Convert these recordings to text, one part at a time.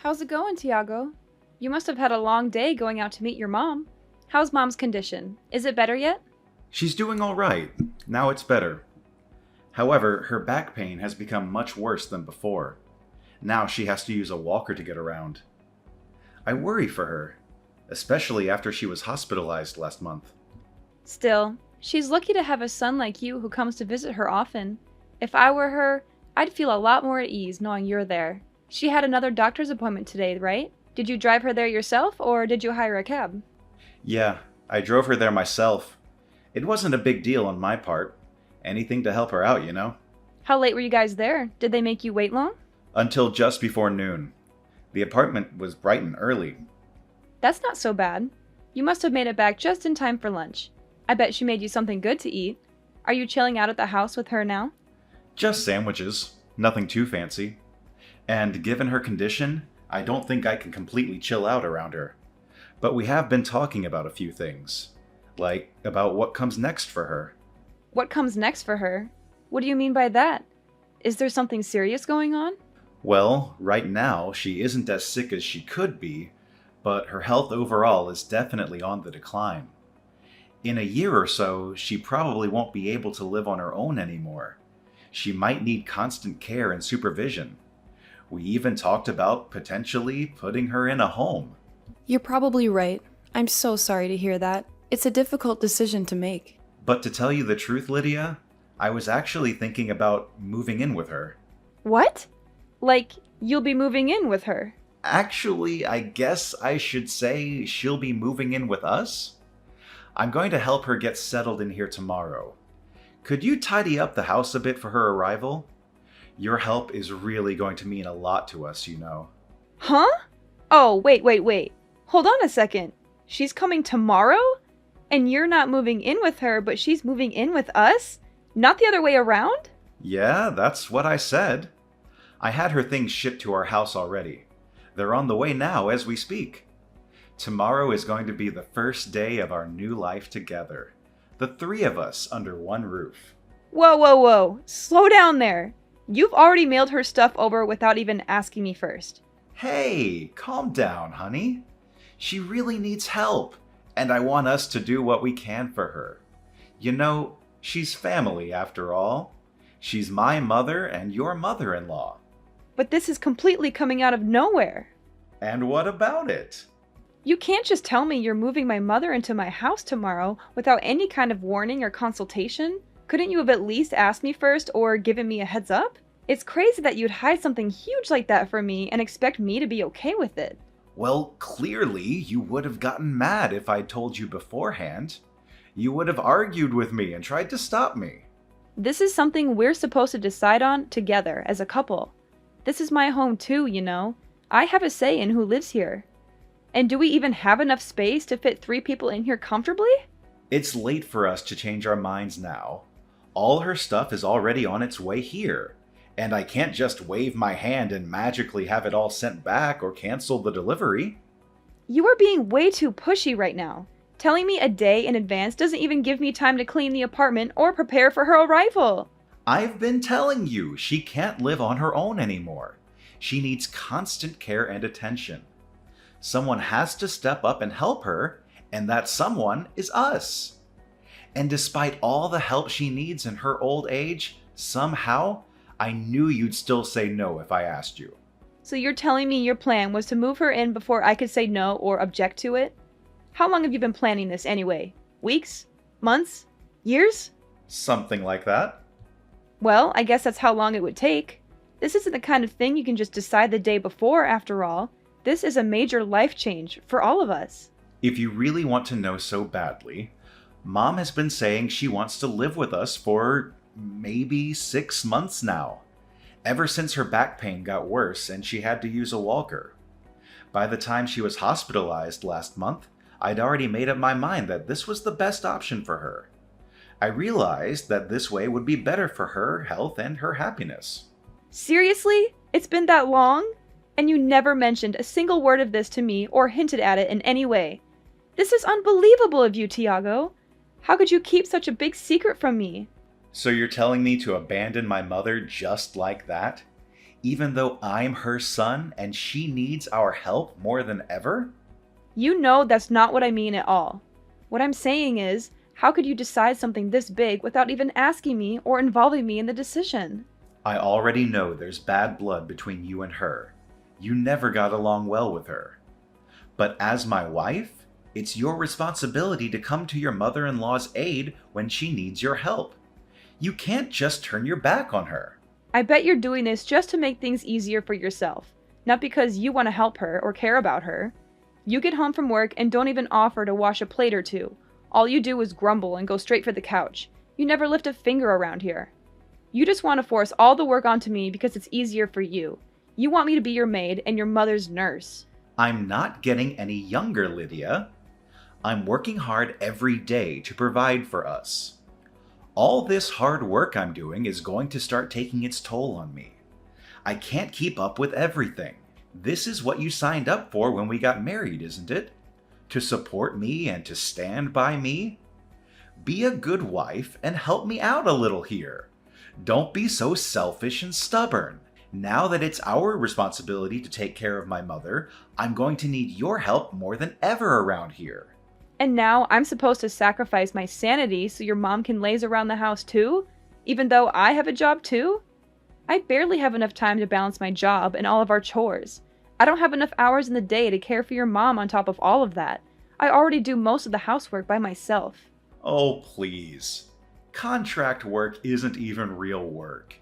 How's it going, Tiago? You must have had a long day going out to meet your mom. How's mom's condition? Is it better yet? She's doing all right. Now it's better. However, her back pain has become much worse than before. Now she has to use a walker to get around. I worry for her, especially after she was hospitalized last month. Still, she's lucky to have a son like you who comes to visit her often. If I were her, I'd feel a lot more at ease knowing you're there. She had another doctor's appointment today, right? Did you drive her there yourself, or did you hire a cab? Yeah, I drove her there myself. It wasn't a big deal on my part. Anything to help her out, you know? How late were you guys there? Did they make you wait long? Until just before noon. The apartment was bright and early. That's not so bad. You must have made it back just in time for lunch. I bet she made you something good to eat. Are you chilling out at the house with her now? Just sandwiches. Nothing too fancy. And given her condition, I don't think I can completely chill out around her. But we have been talking about a few things. Like about what comes next for her. What comes next for her? What do you mean by that? Is there something serious going on? Well, right now, she isn't as sick as she could be, but her health overall is definitely on the decline. In a year or so, she probably won't be able to live on her own anymore. She might need constant care and supervision. We even talked about potentially putting her in a home. You're probably right. I'm so sorry to hear that. It's a difficult decision to make. But to tell you the truth, Lydia, I was actually thinking about moving in with her. What? Like, you'll be moving in with her? Actually, I guess I should say she'll be moving in with us. I'm going to help her get settled in here tomorrow. Could you tidy up the house a bit for her arrival? Your help is really going to mean a lot to us, you know. Huh? Oh, wait. Hold on a second. She's coming tomorrow? And you're not moving in with her, but she's moving in with us? Not the other way around? Yeah, that's what I said. I had her things shipped to our house already. They're on the way now as we speak. Tomorrow is going to be the first day of our new life together. The three of us under one roof. Whoa. Slow down there. You've already mailed her stuff over without even asking me first. Hey, calm down, honey. She really needs help, and I want us to do what we can for her. You know, she's family after all. She's my mother and your mother-in-law. But this is completely coming out of nowhere. And what about it? You can't just tell me you're moving my mother into my house tomorrow without any kind of warning or consultation. Couldn't you have at least asked me first or given me a heads up? It's crazy that you'd hide something huge like that from me and expect me to be okay with it. Well, clearly you would have gotten mad if I'd told you beforehand. You would have argued with me and tried to stop me. This is something we're supposed to decide on together as a couple. This is my home too, you know. I have a say in who lives here. And do we even have enough space to fit 3 people in here comfortably? It's late for us to change our minds now. All her stuff is already on its way here, and I can't just wave my hand and magically have it all sent back or cancel the delivery. You are being way too pushy right now. Telling me a day in advance doesn't even give me time to clean the apartment or prepare for her arrival. I've been telling you, she can't live on her own anymore. She needs constant care and attention. Someone has to step up and help her, and that someone is us. And despite all the help she needs in her old age, somehow, I knew you'd still say no if I asked you. So you're telling me your plan was to move her in before I could say no or object to it? How long have you been planning this anyway? Weeks? Months? Years? Something like that. Well, I guess that's how long it would take. This isn't the kind of thing you can just decide the day before, after all. This is a major life change for all of us. If you really want to know so badly, Mom has been saying she wants to live with us for maybe 6 months now. Ever since her back pain got worse and she had to use a walker. By the time she was hospitalized last month, I'd already made up my mind that this was the best option for her. I realized that this way would be better for her health and her happiness. Seriously? It's been that long? And you never mentioned a single word of this to me or hinted at it in any way. This is unbelievable of you, Tiago. How could you keep such a big secret from me? So you're telling me to abandon my mother just like that? even though I'm her son and she needs our help more than ever? You know that's not what I mean at all. What I'm saying is, how could you decide something this big without even asking me or involving me in the decision? I already know there's bad blood between you and her. You never got along well with her. But as my wife, it's your responsibility to come to your mother-in-law's aid when she needs your help. You can't just turn your back on her. I bet you're doing this just to make things easier for yourself, not because you want to help her or care about her. You get home from work and don't even offer to wash a plate or two. All you do is grumble and go straight for the couch. You never lift a finger around here. You just want to force all the work onto me because it's easier for you. You want me to be your maid and your mother's nurse. I'm not getting any younger, Lydia. I'm working hard every day to provide for us. All this hard work I'm doing is going to start taking its toll on me. I can't keep up with everything. This is what you signed up for when we got married, isn't it? To support me and to stand by me? Be a good wife and help me out a little here. Don't be so selfish and stubborn. Now that it's our responsibility to take care of my mother, I'm going to need your help more than ever around here. And now I'm supposed to sacrifice my sanity so your mom can laze around the house too? Even though I have a job too? I barely have enough time to balance my job and all of our chores. I don't have enough hours in the day to care for your mom on top of all of that. I already do most of the housework by myself. Oh, please. Contract work isn't even real work.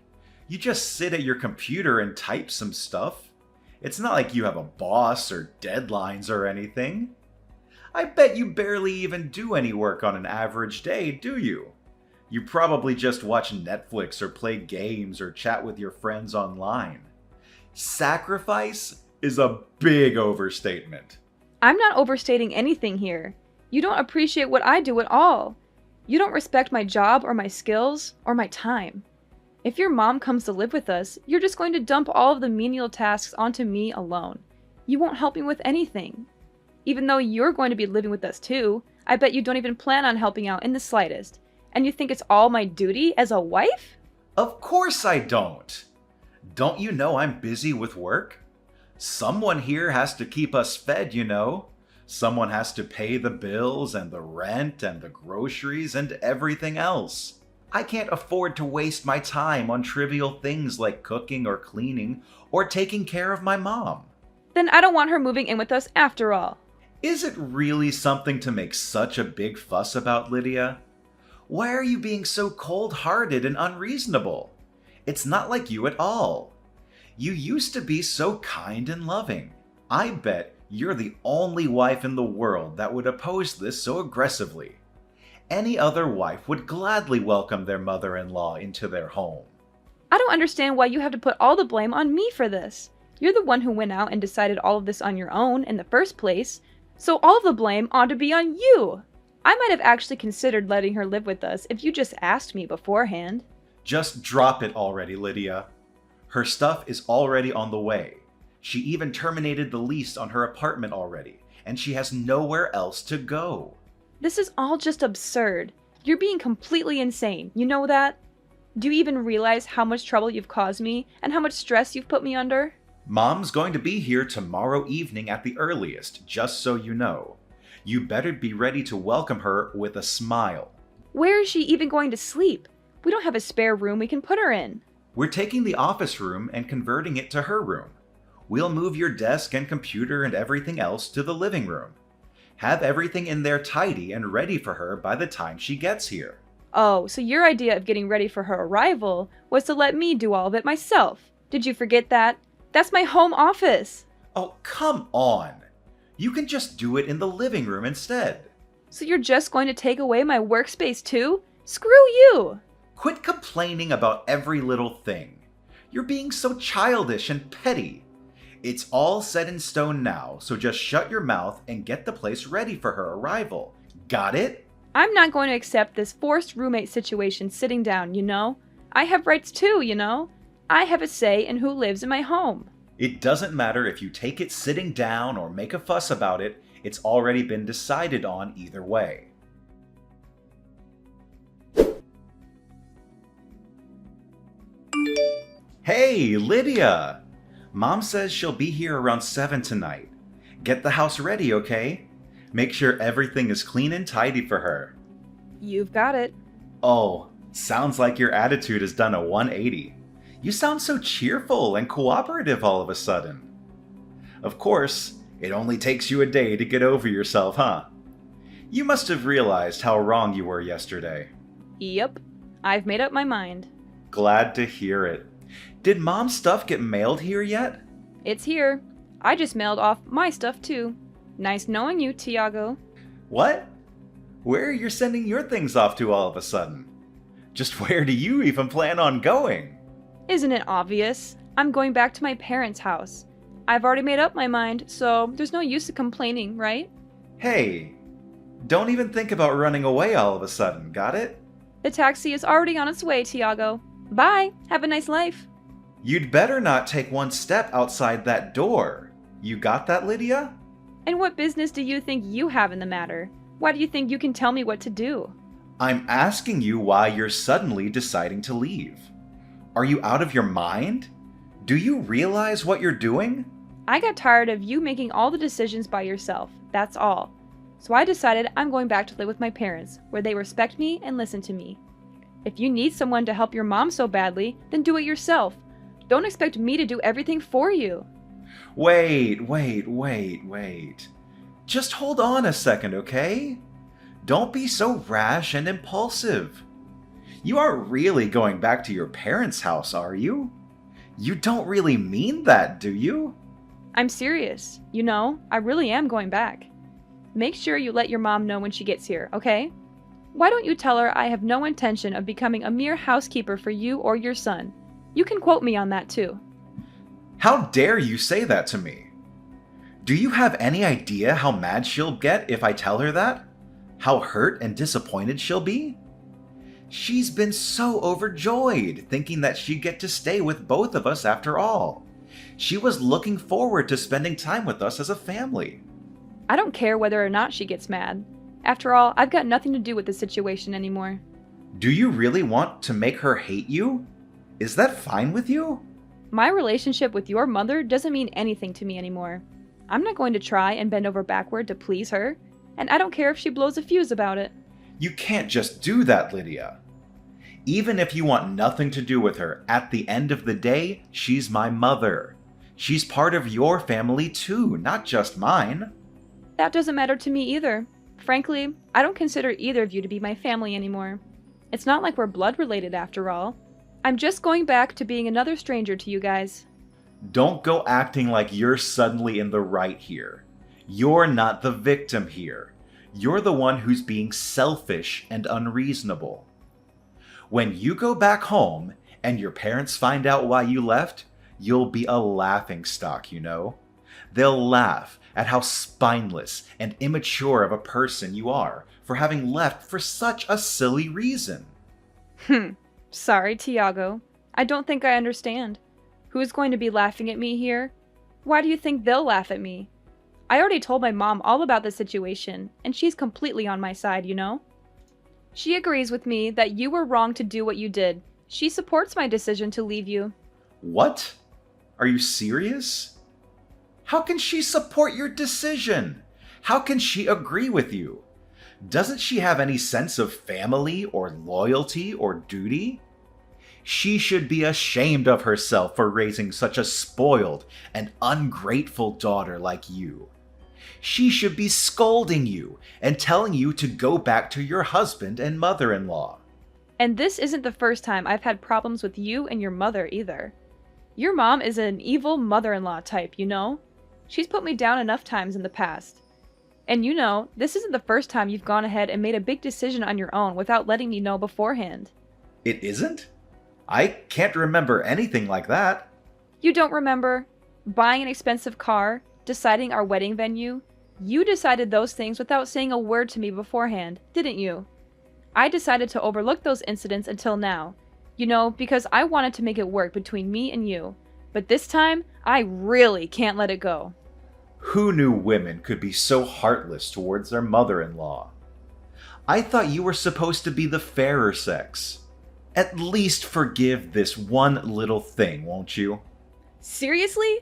You just sit at your computer and type some stuff. It's not like you have a boss or deadlines or anything. I bet you barely even do any work on an average day, do you? You probably just watch Netflix or play games or chat with your friends online. Sacrifice is a big overstatement. I'm not overstating anything here. You don't appreciate what I do at all. You don't respect my job or my skills or my time. If your mom comes to live with us, you're just going to dump all of the menial tasks onto me alone. You won't help me with anything. Even though you're going to be living with us too, I bet you don't even plan on helping out in the slightest. And you think it's all my duty as a wife? Of course I don't. Don't you know I'm busy with work? Someone here has to keep us fed, you know. Someone has to pay the bills and the rent and the groceries and everything else. I can't afford to waste my time on trivial things like cooking or cleaning or taking care of my mom. Then I don't want her moving in with us after all. Is it really something to make such a big fuss about, Lydia? Why are you being so cold-hearted and unreasonable? It's not like you at all. You used to be so kind and loving. I bet you're the only wife in the world that would oppose this so aggressively. Any other wife would gladly welcome their mother-in-law into their home. I don't understand why you have to put all the blame on me for this. You're the one who went out and decided all of this on your own in the first place, so all of the blame ought to be on you. I might have actually considered letting her live with us if you just asked me beforehand. Just drop it already, Lydia. Her stuff is already on the way. She even terminated the lease on her apartment already, and she has nowhere else to go. This is all just absurd. You're being completely insane, you know that? Do you even realize how much trouble you've caused me and how much stress you've put me under? Mom's going to be here tomorrow evening at the earliest, just so you know. You better be ready to welcome her with a smile. Where is she even going to sleep? We don't have a spare room we can put her in. We're taking the office room and converting it to her room. We'll move your desk and computer and everything else to the living room. Have everything in there tidy and ready for her by the time she gets here. Oh, so your idea of getting ready for her arrival was to let me do all of it myself. Did you forget that? That's my home office. Oh, come on. You can just do it in the living room instead. So you're just going to take away my workspace too? Screw you! Quit complaining about every little thing. You're being so childish and petty. It's all set in stone now, so just shut your mouth and get the place ready for her arrival. Got it? I'm not going to accept this forced roommate situation sitting down, you know? I have rights too, you know? I have a say in who lives in my home. It doesn't matter if you take it sitting down or make a fuss about it. It's already been decided on either way. Hey, Lydia! Mom says she'll be here around 7 tonight. Get the house ready, okay? Make sure everything is clean and tidy for her. You've got it. Oh, sounds like your attitude has done a 180. You sound so cheerful and cooperative all of a sudden. Of course, it only takes you a day to get over yourself, huh? You must have realized how wrong you were yesterday. Yep. I've made up my mind. Glad to hear it. Did Mom's stuff get mailed here yet? It's here. I just mailed off my stuff too. Nice knowing you, Tiago. What? Where are you sending your things off to all of a sudden? Just where do you even plan on going? Isn't it obvious? I'm going back to my parents' house. I've already made up my mind, so there's no use of complaining, right? Hey, don't even think about running away all of a sudden, got it? The taxi is already on its way, Tiago. Bye. Have a nice life. You'd better not take one step outside that door. You got that, Lydia? And what business do you think you have in the matter? Why do you think you can tell me what to do? I'm asking you why you're suddenly deciding to leave. Are you out of your mind? Do you realize what you're doing? I got tired of you making all the decisions by yourself. That's all. So I decided I'm going back to live with my parents, where they respect me and listen to me. If you need someone to help your mom so badly, then do it yourself. Don't expect me to do everything for you. Wait. Just hold on a second, okay? Don't be so rash and impulsive. You aren't really going back to your parents' house, are you? You don't really mean that, do you? I'm serious. You know, I really am going back. Make sure you let your mom know when she gets here, okay? Why don't you tell her I have no intention of becoming a mere housekeeper for you or your son? You can quote me on that too. How dare you say that to me? Do you have any idea how mad she'll get if I tell her that? How hurt and disappointed she'll be? She's been so overjoyed, thinking that she'd get to stay with both of us after all. She was looking forward to spending time with us as a family. I don't care whether or not she gets mad. After all, I've got nothing to do with the situation anymore. Do you really want to make her hate you? Is that fine with you? My relationship with your mother doesn't mean anything to me anymore. I'm not going to try and bend over backward to please her, and I don't care if she blows a fuse about it. You can't just do that, Lydia. Even if you want nothing to do with her, at the end of the day, she's my mother. She's part of your family too, not just mine. That doesn't matter to me either. Frankly, I don't consider either of you to be my family anymore. It's not like we're blood related after all. I'm just going back to being another stranger to you guys. Don't go acting like you're suddenly in the right here. You're not the victim here. You're the one who's being selfish and unreasonable. When you go back home and your parents find out why you left, you'll be a laughingstock, you know? They'll laugh at how spineless and immature of a person you are for having left for such a silly reason. Sorry, Tiago. I don't think I understand. Who's going to be laughing at me here? Why do you think they'll laugh at me? I already told my mom all about the situation, and she's completely on my side, you know? She agrees with me that you were wrong to do what you did. She supports my decision to leave you. What? Are you serious? How can she support your decision? How can she agree with you? Doesn't she have any sense of family or loyalty or duty? She should be ashamed of herself for raising such a spoiled and ungrateful daughter like you. She should be scolding you and telling you to go back to your husband and mother-in-law. And this isn't the first time I've had problems with you and your mother either. Your mom is an evil mother-in-law type, you know? She's put me down enough times in the past. And you know, this isn't the first time you've gone ahead and made a big decision on your own without letting me know beforehand. It isn't? I can't remember anything like that. You don't remember? Buying an expensive car? Deciding our wedding venue? You decided those things without saying a word to me beforehand, didn't you? I decided to overlook those incidents until now. You know, because I wanted to make it work between me and you. But this time, I really can't let it go. Who knew women could be so heartless towards their mother-in-law? I thought you were supposed to be the fairer sex. At least forgive this one little thing, won't you? Seriously?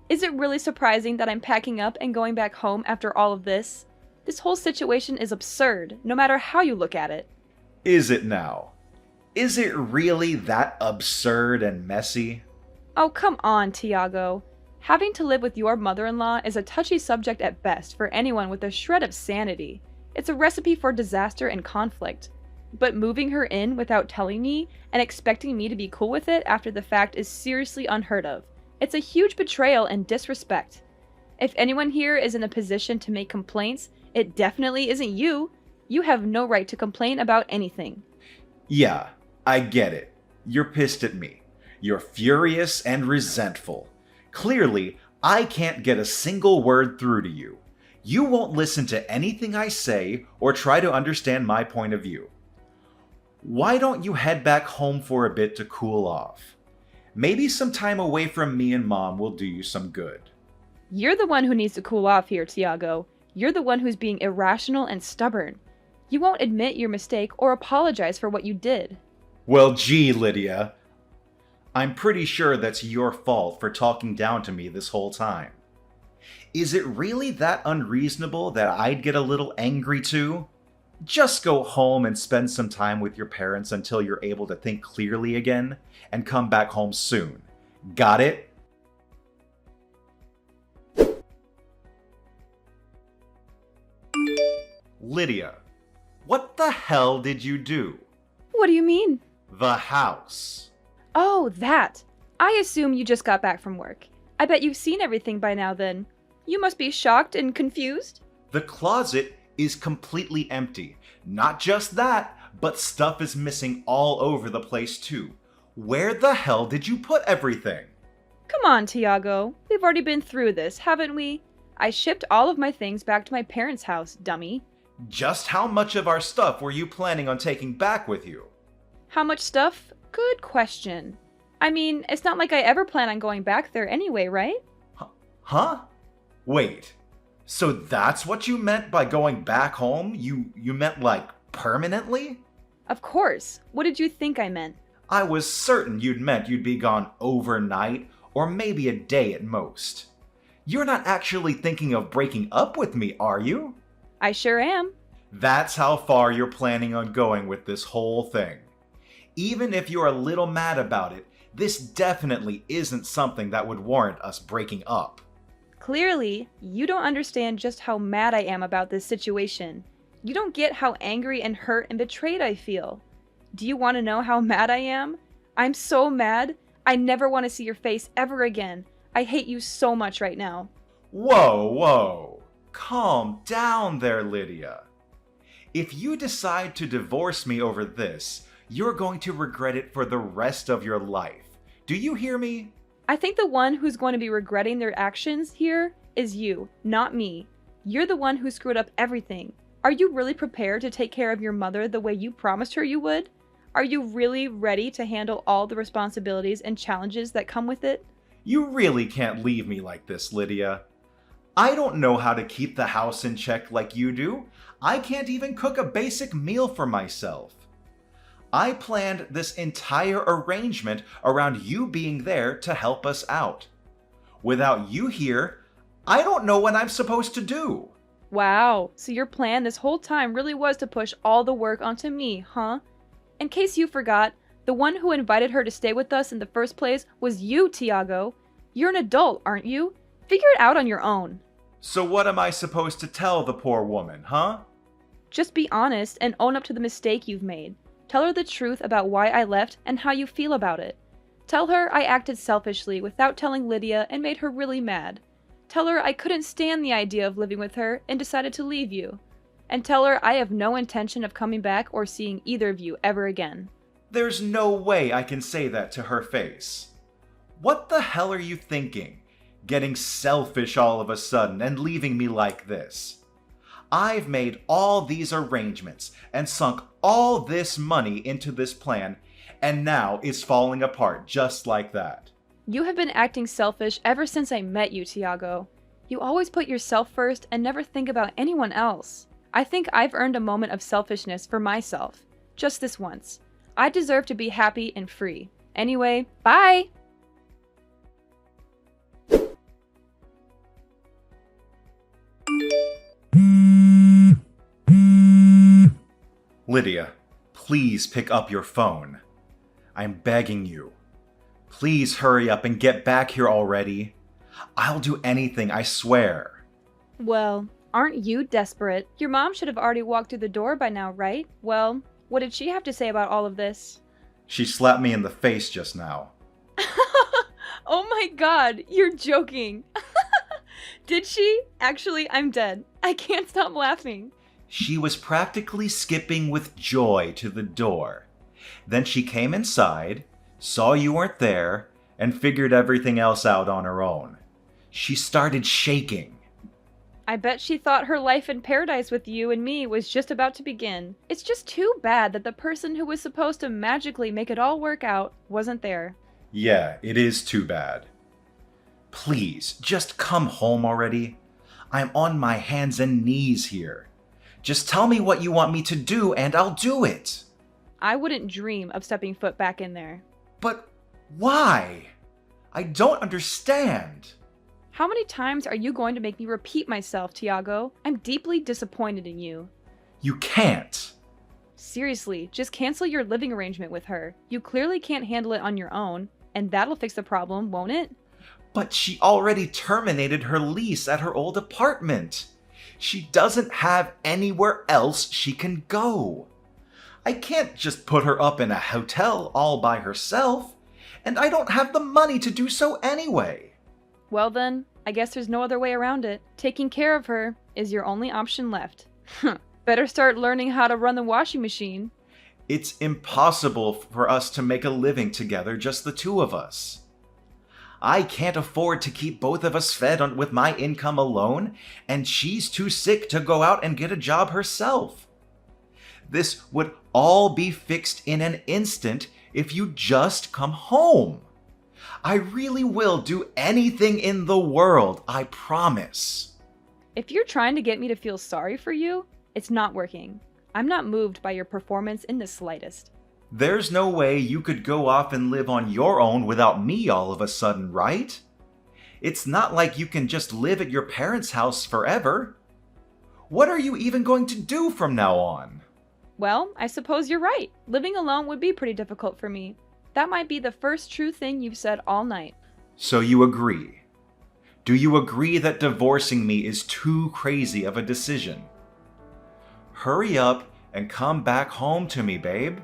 Is it really surprising that I'm packing up and going back home after all of this? This whole situation is absurd, no matter how you look at it. Is it now? Is it really that absurd and messy? Oh, come on, Tiago. Having to live with your mother-in-law is a touchy subject at best for anyone with a shred of sanity. It's a recipe for disaster and conflict. But moving her in without telling me and expecting me to be cool with it after the fact is seriously unheard of. It's a huge betrayal and disrespect. If anyone here is in a position to make complaints, it definitely isn't you. You have no right to complain about anything. Yeah, I get it. You're pissed at me. You're furious and resentful. Clearly, I can't get a single word through to you. You won't listen to anything I say or try to understand my point of view. Why don't you head back home for a bit to cool off? Maybe some time away from me and Mom will do you some good. You're the one who needs to cool off here, Tiago. You're the one who's being irrational and stubborn. You won't admit your mistake or apologize for what you did. Well, gee, Lydia. I'm pretty sure that's your fault for talking down to me this whole time. Is it really that unreasonable that I'd get a little angry too? Just go home and spend some time with your parents until you're able to think clearly again, and come back home soon. Got it? Lydia, what the hell did you do? What do you mean? The house. Oh, that. I assume you just got back from work. I bet you've seen everything by now then. You must be shocked and confused. The closet is completely empty. Not just that, but stuff is missing all over the place too. Where the hell did you put everything? Come on, Tiago. We've already been through this, haven't we? I shipped all of my things back to my parents' house, dummy. Just how much of our stuff were you planning on taking back with you? How much stuff? Good question. I mean, it's not like I ever plan on going back there anyway, right? Huh? Wait. So that's what you meant by going back home? You meant like permanently? Of course. What did you think I meant? I was certain you'd meant you'd be gone overnight or maybe a day at most. You're not actually thinking of breaking up with me, are you? I sure am. That's how far you're planning on going with this whole thing. Even if you're a little mad about it, this definitely isn't something that would warrant us breaking up. Clearly, you don't understand just how mad I am about this situation. You don't get how angry and hurt and betrayed I feel. Do you want to know how mad I am? I'm so mad. I never want to see your face ever again. I hate you so much right now. Whoa. Calm down there, Lydia. If you decide to divorce me over this, you're going to regret it for the rest of your life. Do you hear me? I think the one who's going to be regretting their actions here is you, not me. You're the one who screwed up everything. Are you really prepared to take care of your mother the way you promised her you would? Are you really ready to handle all the responsibilities and challenges that come with it? You really can't leave me like this, Lydia. I don't know how to keep the house in check like you do. I can't even cook a basic meal for myself. I planned this entire arrangement around you being there to help us out. Without you here, I don't know what I'm supposed to do. Wow, so your plan this whole time really was to push all the work onto me, huh? In case you forgot, the one who invited her to stay with us in the first place was you, Tiago. You're an adult, aren't you? Figure it out on your own. So what am I supposed to tell the poor woman, huh? Just be honest and own up to the mistake you've made. Tell her the truth about why I left and how you feel about it. Tell her I acted selfishly without telling Lydia and made her really mad. Tell her I couldn't stand the idea of living with her and decided to leave you. And tell her I have no intention of coming back or seeing either of you ever again. There's no way I can say that to her face. What the hell are you thinking? Getting selfish all of a sudden and leaving me like this. I've made all these arrangements and sunk all this money into this plan, and now it's falling apart just like that. You have been acting selfish ever since I met you, Tiago. You always put yourself first and never think about anyone else. I think I've earned a moment of selfishness for myself. Just this once. I deserve to be happy and free. Anyway, bye! Lydia, please pick up your phone. I'm begging you. Please hurry up and get back here already. I'll do anything, I swear. Well, aren't you desperate? Your mom should have already walked through the door by now, right? Well, what did she have to say about all of this? She slapped me in the face just now. Oh my god, you're joking. Did she? Actually, I'm dead. I can't stop laughing. She was practically skipping with joy to the door. Then she came inside, saw you weren't there, and figured everything else out on her own. She started shaking. I bet she thought her life in paradise with you and me was just about to begin. It's just too bad that the person who was supposed to magically make it all work out wasn't there. Yeah, it is too bad. Please, just come home already. I'm on my hands and knees here. Just tell me what you want me to do and I'll do it. I wouldn't dream of stepping foot back in there. But why? I don't understand. How many times are you going to make me repeat myself, Tiago? I'm deeply disappointed in you. You can't. Seriously, just cancel your living arrangement with her. You clearly can't handle it on your own, and that'll fix the problem, won't it? But she already terminated her lease at her old apartment. She doesn't have anywhere else she can go. I can't just put her up in a hotel all by herself, and I don't have the money to do so anyway. Well then, I guess there's no other way around it. Taking care of her is your only option left. Better start learning how to run the washing machine. It's impossible for us to make a living together, just the two of us. I can't afford to keep both of us fed with my income alone, and she's too sick to go out and get a job herself. This would all be fixed in an instant if you just come home. I really will do anything in the world, I promise. If you're trying to get me to feel sorry for you, it's not working. I'm not moved by your performance in the slightest. There's no way you could go off and live on your own without me all of a sudden, right? It's not like you can just live at your parents' house forever. What are you even going to do from now on? Well, I suppose you're right. Living alone would be pretty difficult for me. That might be the first true thing you've said all night. So you agree? Do you agree that divorcing me is too crazy of a decision? Hurry up and come back home to me, babe.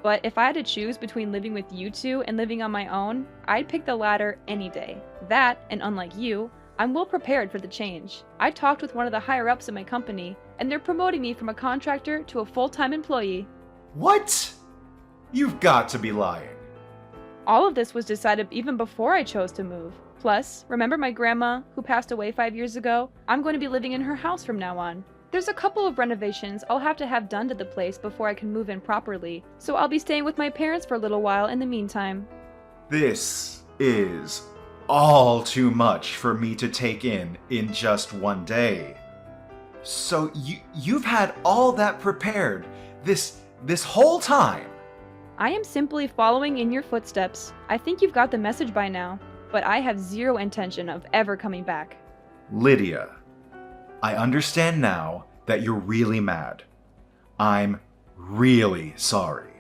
But if I had to choose between living with you two and living on my own, I'd pick the latter any day. That, and unlike you, I'm well prepared for the change. I talked with one of the higher-ups in my company, and they're promoting me from a contractor to a full-time employee. What? You've got to be lying. All of this was decided even before I chose to move. Plus, remember my grandma, who passed away 5 years ago? I'm going to be living in her house from now on. There's a couple of renovations I'll have to have done to the place before I can move in properly, so I'll be staying with my parents for a little while in the meantime. This is all too much for me to take in just one day. So you've had all that prepared this whole time? I am simply following in your footsteps. I think you've got the message by now, but I have zero intention of ever coming back. Lydia, I understand now that you're really mad. I'm really sorry.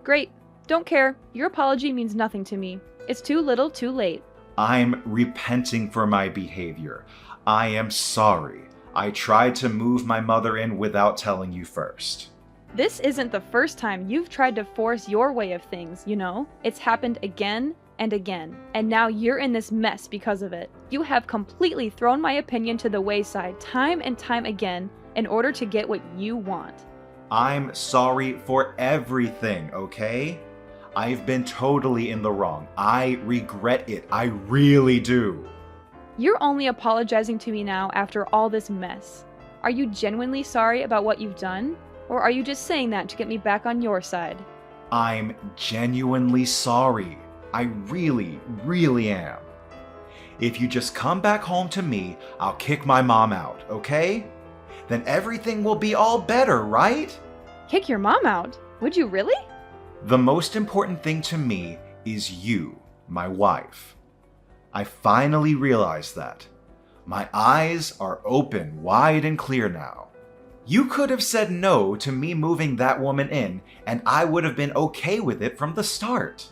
Great. Don't care. Your apology means nothing to me. It's too little, too late. I'm repenting for my behavior. I am sorry. I tried to move my mother in without telling you first. This isn't the first time you've tried to force your way of things, you know? It's happened again and again, and now you're in this mess because of it. You have completely thrown my opinion to the wayside time and time again in order to get what you want. I'm sorry for everything, okay? I've been totally in the wrong. I regret it. I really do. You're only apologizing to me now after all this mess. Are you genuinely sorry about what you've done? Or are you just saying that to get me back on your side? I'm genuinely sorry. I really, really am. If you just come back home to me, I'll kick my mom out, okay? Then everything will be all better, right? Kick your mom out? Would you really? The most important thing to me is you, my wife. I finally realized that. My eyes are open wide and clear now. You could have said no to me moving that woman in, and I would have been okay with it from the start.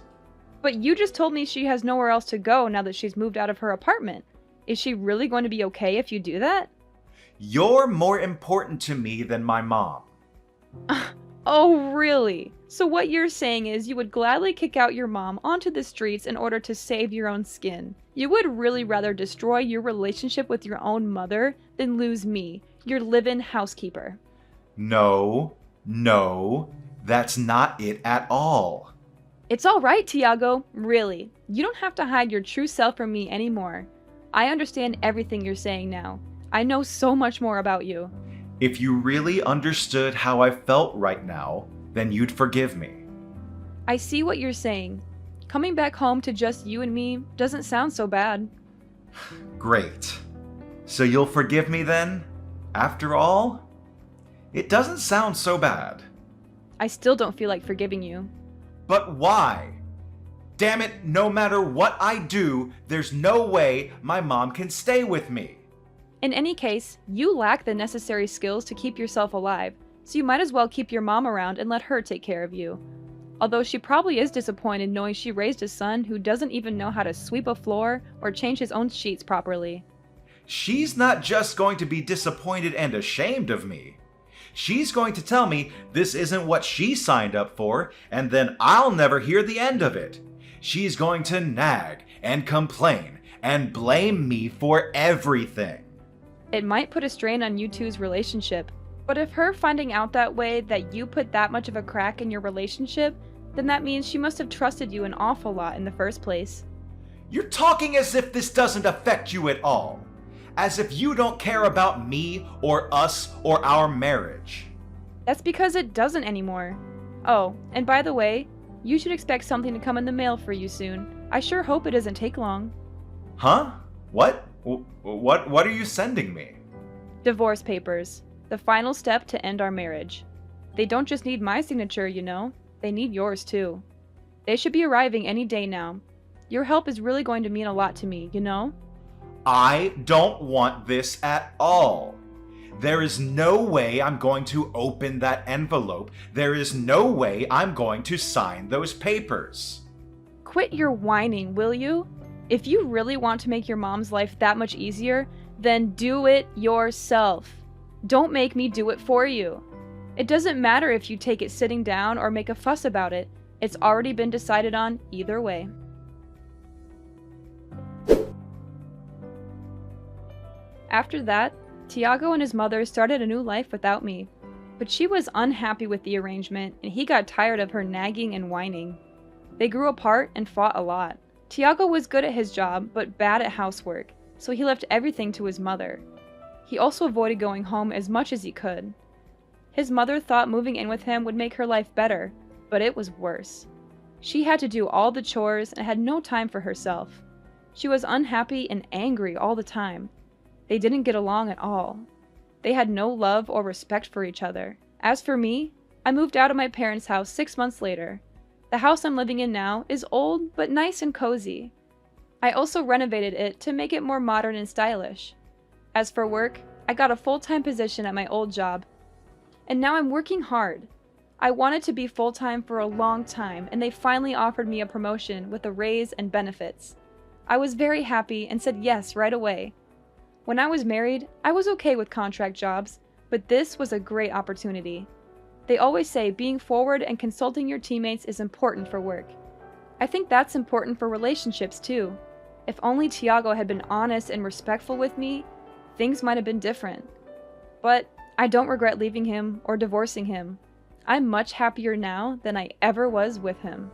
But you just told me she has nowhere else to go now that she's moved out of her apartment. Is she really going to be okay if you do that? You're more important to me than my mom. Oh, really? So what you're saying is you would gladly kick out your mom onto the streets in order to save your own skin. You would really rather destroy your relationship with your own mother than lose me, your live-in housekeeper. No, that's not it at all. It's all right, Tiago. Really. You don't have to hide your true self from me anymore. I understand everything you're saying now. I know so much more about you. If you really understood how I felt right now, then you'd forgive me. I see what you're saying. Coming back home to just you and me doesn't sound so bad. Great. So you'll forgive me then? After all? It doesn't sound so bad. I still don't feel like forgiving you. But why? Damn it, no matter what I do, there's no way my mom can stay with me. In any case, you lack the necessary skills to keep yourself alive, so you might as well keep your mom around and let her take care of you. Although she probably is disappointed knowing she raised a son who doesn't even know how to sweep a floor or change his own sheets properly. She's not just going to be disappointed and ashamed of me. She's going to tell me this isn't what she signed up for, and then I'll never hear the end of it. She's going to nag and complain and blame me for everything. It might put a strain on you two's relationship, but if her finding out that way that you put that much of a crack in your relationship, then that means she must have trusted you an awful lot in the first place. You're talking as if this doesn't affect you at all. As if you don't care about me or us or our marriage. That's because it doesn't anymore. Oh, and by the way, you should expect something to come in the mail for you soon. I sure hope it doesn't take long. Huh? What? What are you sending me? Divorce papers. The final step to end our marriage. They don't just need my signature, you know. They need yours too. They should be arriving any day now. Your help is really going to mean a lot to me, you know? I don't want this at all. There is no way I'm going to open that envelope. There is no way I'm going to sign those papers. Quit your whining, will you? If you really want to make your mom's life that much easier, then do it yourself. Don't make me do it for you. It doesn't matter if you take it sitting down or make a fuss about it. It's already been decided on either way. After that, Tiago and his mother started a new life without me. But she was unhappy with the arrangement, and he got tired of her nagging and whining. They grew apart and fought a lot. Tiago was good at his job, but bad at housework, so he left everything to his mother. He also avoided going home as much as he could. His mother thought moving in with him would make her life better, but it was worse. She had to do all the chores and had no time for herself. She was unhappy and angry all the time. They didn't get along at all. They had no love or respect for each other. As for me, I moved out of my parents' house 6 months later. The house I'm living in now is old but nice and cozy. I also renovated it to make it more modern and stylish. As for work, I got a full-time position at my old job. And now I'm working hard. I wanted to be full-time for a long time, and they finally offered me a promotion with a raise and benefits. I was very happy and said yes right away. When I was married, I was okay with contract jobs, but this was a great opportunity. They always say being forward and consulting your teammates is important for work. I think that's important for relationships too. If only Tiago had been honest and respectful with me, things might have been different. But I don't regret leaving him or divorcing him. I'm much happier now than I ever was with him.